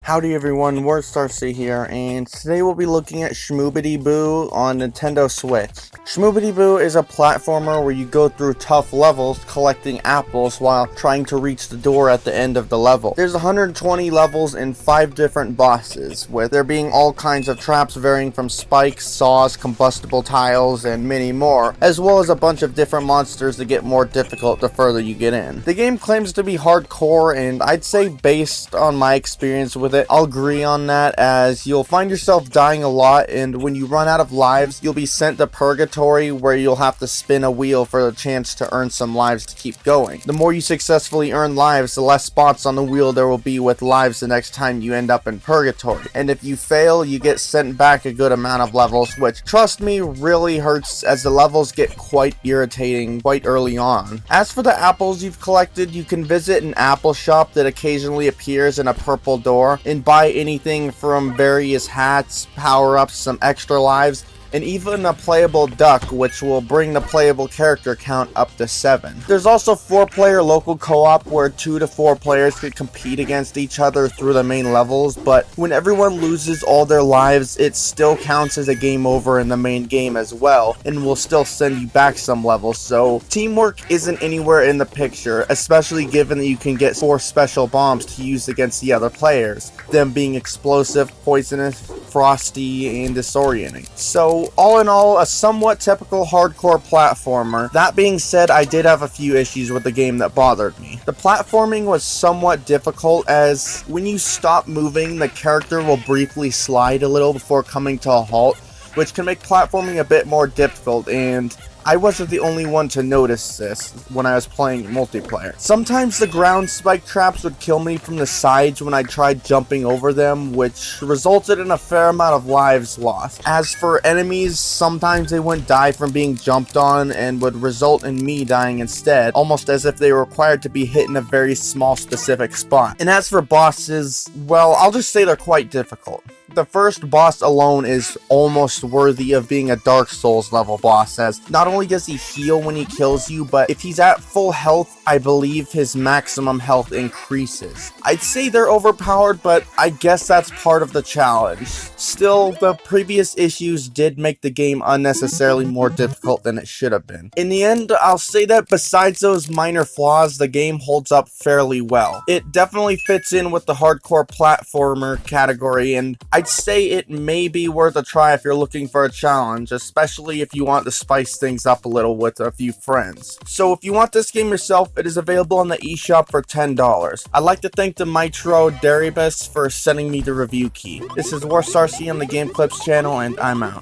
Howdy everyone, WordStarC here, and today we'll be looking at Shmubedi on Nintendo Switch. Shmubedi is a platformer where you go through tough levels collecting apples while trying to reach the door at the end of the level. There's 120 levels and 5 different bosses, with there being all kinds of traps varying from spikes, saws, combustible tiles, and many more, as well as a bunch of different monsters that get more difficult the further you get in. The game claims to be hardcore, and I'd say based on my experience with it, I'll agree on that, as you'll find yourself dying a lot, and when you run out of lives, you'll be sent to purgatory where you'll have to spin a wheel for the chance to earn some lives to keep going. The more you successfully earn lives, the less spots on the wheel there will be with lives the next time you end up in purgatory. And if you fail, you get sent back a good amount of levels, which, trust me, really hurts as the levels get quite irritating quite early on. As for the apples you've collected, you can visit an apple shop that occasionally appears in a purple door and buy anything from various hats, power-ups, some extra lives, and even a playable duck, which will bring the playable character count up to 7. There's also 4-player local co-op where 2 to 4 players can compete against each other through the main levels, but when everyone loses all their lives, it still counts as a game over in the main game as well, and will still send you back some levels, so teamwork isn't anywhere in the picture, especially given that you can get 4 special bombs to use against the other players, them being explosive, poisonous, frosty, and disorienting. So all in all, a somewhat typical hardcore platformer. That being said, I did have a few issues with the game that bothered me. The platforming was somewhat difficult, as when you stop moving, the character will briefly slide a little before coming to a halt, which can make platforming a bit more difficult, and I wasn't the only one to notice this when I was playing multiplayer. Sometimes the ground spike traps would kill me from the sides when I tried jumping over them, which resulted in a fair amount of lives lost. As for enemies, sometimes they wouldn't die from being jumped on and would result in me dying instead, almost as if they were required to be hit in a very small specific spot. And as for bosses, well, I'll just say they're quite difficult. The first boss alone is almost worthy of being a Dark Souls level boss, as not only does he heal when he kills you, but if he's at full health, I believe his maximum health increases. I'd say they're overpowered, but I guess that's part of the challenge. Still, the previous issues did make the game unnecessarily more difficult than it should have been. In the end, I'll say that besides those minor flaws, the game holds up fairly well. It definitely fits in with the hardcore platformer category, and I'd say it may be worth a try if you're looking for a challenge, especially if you want to spice things up a little with a few friends. So if you want this game yourself, it is available on the eShop for $10. I'd like to thank Dmytro, Derybas for sending me the review key. This is WordStarC on the Game Clips channel, and I'm out.